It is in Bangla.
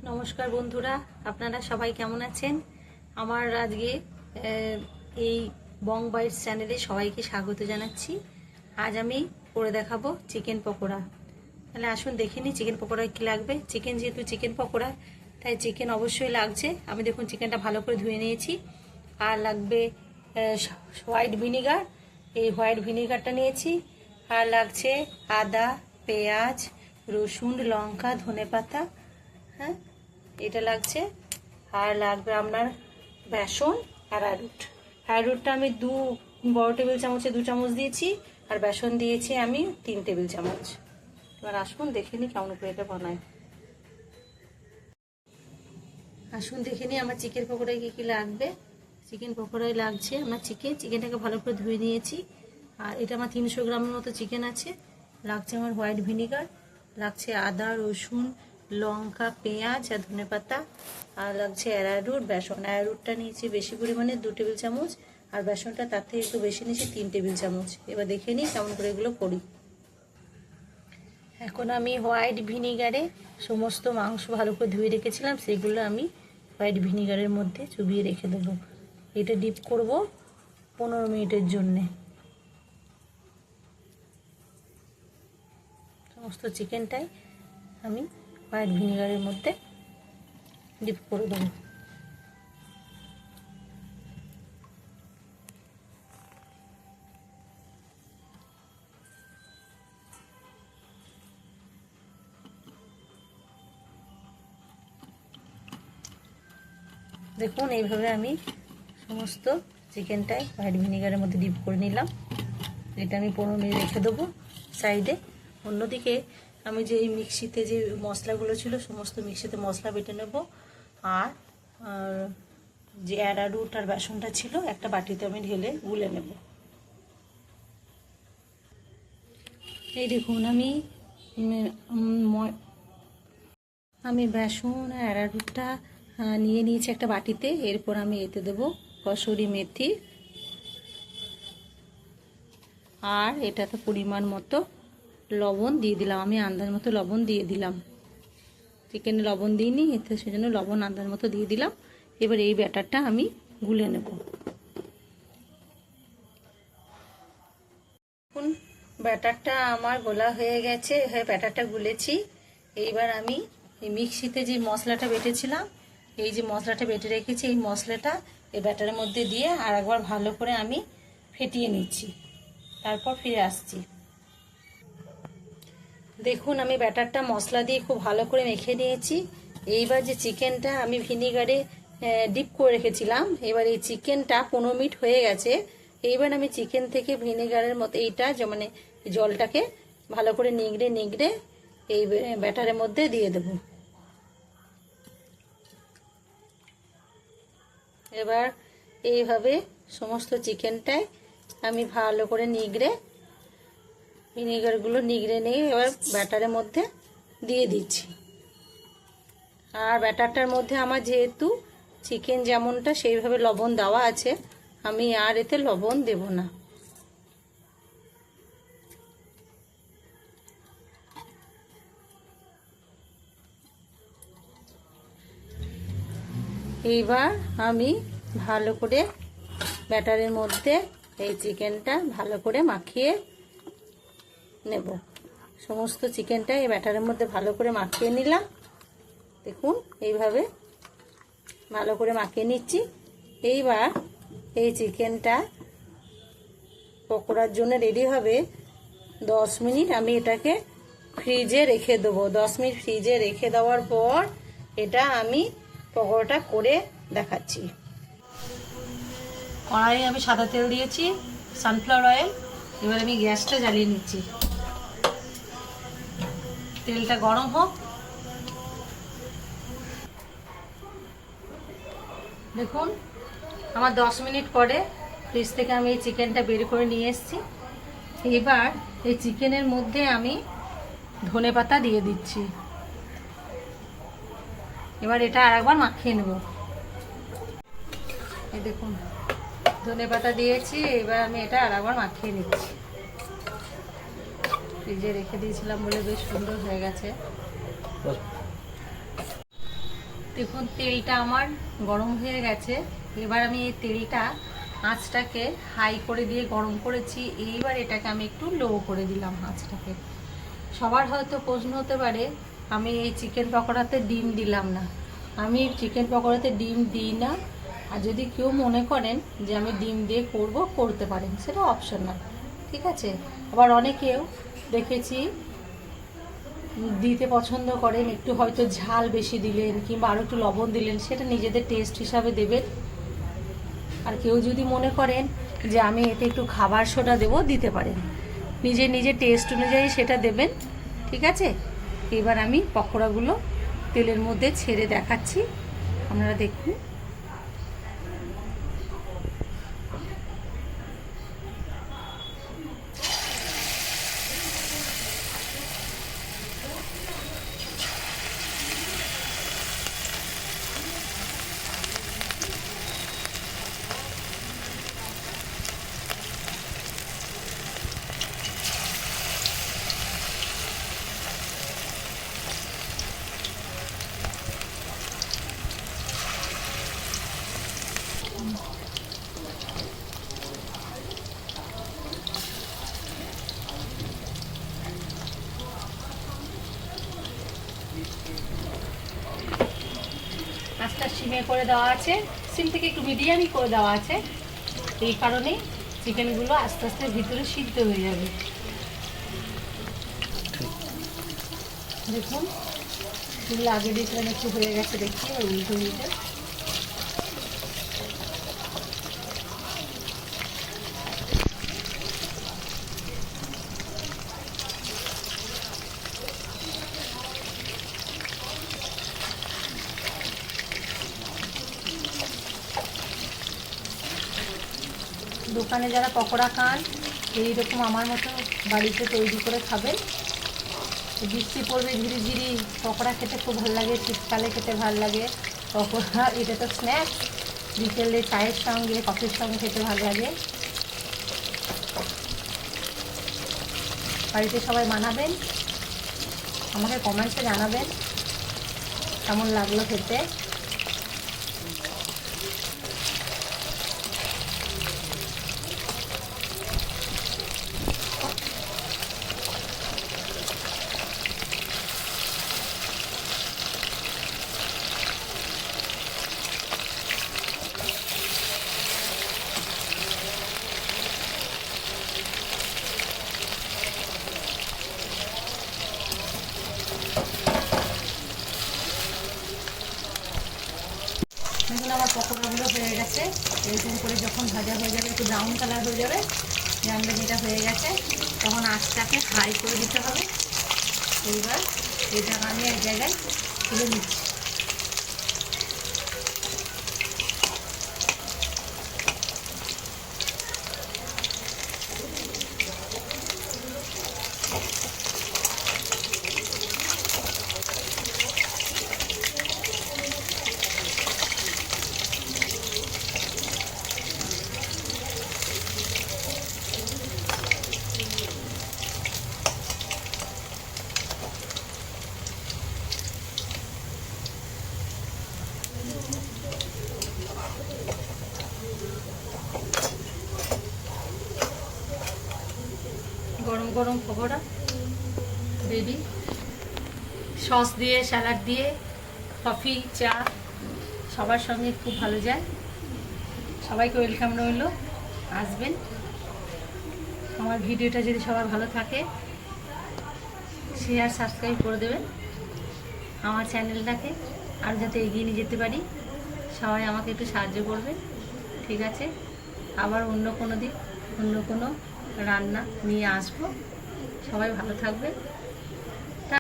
নমস্কার বন্ধুরা, আপনারা সবাই কেমন আছেন? আমার আজকে এই বং বাইটস চ্যানেলে সবাইকে স্বাগত জানাচ্ছি। আজ আমি করে দেখাবো চিকেন পকোড়া। তাহলে আসুন দেখে নিই চিকেন পকোড়ায় কী লাগবে। চিকেন যেহেতু চিকেন পকোড়া, তাই চিকেন অবশ্যই লাগছে। আমি দেখুন চিকেনটা ভালো করে ধুয়ে নিয়েছি। আর লাগবে হোয়াইট ভিনিগার, এই হোয়াইট ভিনিগারটা নিয়েছি। আর লাগছে আদা, পেঁয়াজ, রসুন, লঙ্কা, ধনেপাতা, হ্যাঁ এটা লাগছে। আর লাগবে আপনার বেসন, অ্যারারুট। অ্যারারুটটা আমি বড় টেবিল চামচে 2 চামচ দিয়েছি, আর বেসন দিয়েছি আমি 3 টেবিল চামচ। এবার আসুন দেখে নিই কেমন করে এটা বানাই। আসুন দেখে নিই আমার চিকেন পকোড়ায় কী কী লাগবে। চিকেন পকোড়ায় লাগছে আমার চিকেনটাকে ভালো করে ধুয়ে নিয়েছি। আর এটা আমার 300 গ্রামের মতো চিকেন আছে। লাগছে আমার হোয়াইট ভিনিগার, লাগছে আদা, রসুন, লঙ্কা, পেঁয়াজ আর ধনেপাতা, আর লাগছে অ্যারারুট, বেসন। অ্যারারুটটা নিয়েছি বেশি পরিমাণে 2 টেবিল চামচ, আর বেসনটা তার থেকে একটু বেশি নিয়েছি 3 টেবিল চামচ। এবার দেখে নিই কেমন করে এগুলো করি। এখন আমি হোয়াইট ভিনিগারে সমস্ত মাংস ভালো করে ধুয়ে রেখেছিলাম, সেগুলো আমি হোয়াইট ভিনিগারের মধ্যে চুবিয়ে রেখে দেবো। এটা ডিপ করব 15 মিনিটের জন্যে। সমস্ত চিকেনটাই আমি হোয়াইট ভিনিগারের মধ্যে ডিপ করে দেবো। দেখুন এইভাবে আমি সমস্ত চিকেনটাই হোয়াইট ভিনিগারের মধ্যে ডিপ করে নিলাম। এটা আমি 15 মিনিট রেখে দেবো সাইডে। অন্যদিকে আমি যে মিক্সিতে যে মশলাগুলো ছিল সমস্ত মিক্সিতে মশলা বেটে নেব। আর যে অ্যারারুট আর বেসনটা ছিল একটা বাটিতে আমি ঢেলে গুলে নেব। এই দেখুন আমি বেসন আর অ্যারারুটটা নিয়ে নিয়েছি একটা বাটিতে। এরপর আমি এতে দেবো কসুরি মেথি, আর এটাতে পরিমাণ মতো লবণ দিয়ে দিলাম। আমি আন্দাজ মতো লবণ দিয়ে দিলাম, চিকেনে লবণ দিইনি এতে, সেজন্য লবণ আন্দাজ মতো দিয়ে দিলাম। এবার এই ব্যাটারটা আমি গুলে নেব। এখন ব্যাটারটা আমার গোলা হয়ে গেছে, ব্যাটারটা গুলেছি। এইবার আমি এই মিক্সিতে যে মশলাটা বেটেছিলাম, এই যে মশলাটা বেটে রেখেছি, এই মশলাটা এই ব্যাটারের মধ্যে দিয়ে আর একবার ভালো করে আমি ফেটিয়ে নিচ্ছি। তারপর ফিরে আসছি। দেখুন আমি ব্যাটারটা মশলা দিয়ে খুব ভালো করে মেখে নিয়েছি। এইবার যে চিকেনটা আমি ভিনিগারে ডিপ করে রেখেছিলাম, এবার এই চিকেনটা 15 মিনিট হয়ে গেছে। এইবার আমি চিকেন থেকে ভিনিগারের মতো এইটা মানে জলটাকে ভালো করে নিগড়ে নিগড়ে এই ব্যাটারের মধ্যে দিয়ে দেব। এবার এইভাবে সমস্ত চিকেনটাই আমি ভালো করে নিগড়ে ভিনিগারগুলো নিগড়ে নিয়ে এবার ব্যাটারের মধ্যে দিয়ে দিচ্ছি। আর ব্যাটারটার মধ্যে আমার যেহেতু চিকেন যেমনটা সেইভাবে লবণ দেওয়া আছে, আমি আর এতে লবণ দেব না। এইবার আমি ভালো করে ব্যাটারের মধ্যে এই চিকেনটা ভালো করে মাখিয়ে নেব। সমস্ত চিকেনটা এই ব্যাটারের মধ্যে ভালো করে মাখিয়ে নিলাম। দেখুন এইভাবে ভালো করে মাখিয়ে নিচ্ছি। এইবার এই চিকেনটা পকোড়ার জন্য রেডি হবে। 10 মিনিট আমি এটাকে ফ্রিজে রেখে দেবো। 10 মিনিট ফ্রিজে রেখে দেওয়ার পর এটা আমি পকোড়াটা করে দেখাচ্ছি। কড়াইয়ে আমি সাদা তেল দিয়েছি, সানফ্লাওয়ার অয়েল। এবার আমি গ্যাসটা জ্বালিয়ে নিচ্ছি। তেলটা গরম হোক। দেখুন আমার 10 মিনিট পরে ফ্রিজ থেকে আমি এই চিকেনটা বের করে নিয়ে এসেছি। এবার এই চিকেনের মধ্যে আমি ধনেপাতা দিয়ে দিচ্ছি। এবার এটা আরেকবার মাখিয়ে নেব। এই দেখুন ধনেপাতা দিয়েছি, এবার আমি এটা আরেকবার মাখিয়ে নিচ্ছি। ফ্রিজে রেখে দিয়েছিলাম বলে বেশ সুন্দর হয়ে গেছে। দেখুন তেলটা আমার গরম হয়ে গেছে। এবার আমি এই তেলটা আঁচটাকে হাই করে দিয়ে গরম করেছি। এইবার এটাকে আমি একটু লো করে দিলাম আঁচটাকে। সবার হয়তো প্রশ্ন হতে পারে আমি এই চিকেন পকোড়াতে ডিম দিলাম না। আমি চিকেন পকোড়াতে ডিম দিই না। আর যদি কেউ মনে করেন যে আমি ডিম দিয়ে করব, করতে পারেন, সেটা অপশনাল, ঠিক আছে। আবার অনেকেও দেখেছি দিতে পছন্দ করেন, একটু হয়তো ঝাল বেশি দিলেন কিংবা আরও একটু লবণ দিলেন, সেটা নিজেদের টেস্ট হিসাবে দেবেন। আর কেউ যদি মনে করেন যে আমি এতে একটু খাবার সোডা দেবো, দিতে পারেন, নিজের নিজের টেস্ট অনুযায়ী সেটা দেবেন, ঠিক আছে। এবার আমি পকোড়াগুলো তেলের মধ্যে ছেড়ে দেখাচ্ছি, আপনারা দেখুন। আঁচটা সিমে করে দেওয়া আছে, সিম থেকে একটু মিডিয়ামই করে দেওয়া আছে। এই কারণে চিকেনগুলো আস্তে আস্তে ভিতরে সিদ্ধ হয়ে যাবে। দেখুন চুল আগে দিয়েছিলাম, একটু হয়ে গেছে দেখি, উল্টো উল্টে। দোকানে যারা পকোড়া খান, এইরকম আমার মতো বাড়িতে তৈরি করে খাবেন। বৃষ্টি পড়বে ঝিরি ঝিরি, পকোড়া খেতে খুব ভালো লাগে, শীতকালে খেতে ভালো লাগে পকোড়া। এটা তো স্ন্যাক্স, বিকেলে চায়ের সঙ্গে কফির সঙ্গে খেতে ভালো লাগে। বাড়িতে সবাই বানাবেন, আমাকে কমেন্টসে জানাবেন কেমন লাগলো খেতে। দেখুন আমার পকোড়াগুলো হয়ে গেছে। এরকম করে যখন ভাজা হয়ে যাবে, একটু ব্রাউন কালার হয়ে যাবে, জানবেন এটা হয়ে গেছে। তখন আঁচটাকে হাই করে দিতে হবে। এইবার এটা আমি এক জায়গায় তুলে নিচ্ছি। গরম গরম পকোড়া রেডি। সস দিয়ে, স্যালাড দিয়ে, কফি, চা সবার সঙ্গে খুব ভালো যায়। সবাইকে ওয়েলকাম রইল, আসবেন। আমার ভিডিওটা যদি সবার ভালো থাকে, শেয়ার সাবস্ক্রাইব করে দেবেন আমার চ্যানেলটাকে, আর যাতে এগিয়ে নিয়ে যেতে পারি। সবাই আমাকে একটু সাহায্য করবেন, ঠিক আছে। আবার অন্য কোনো দিন অন্য কোনো রান্না নিয়ে আসবো। সবাই ভালো থাকবেন।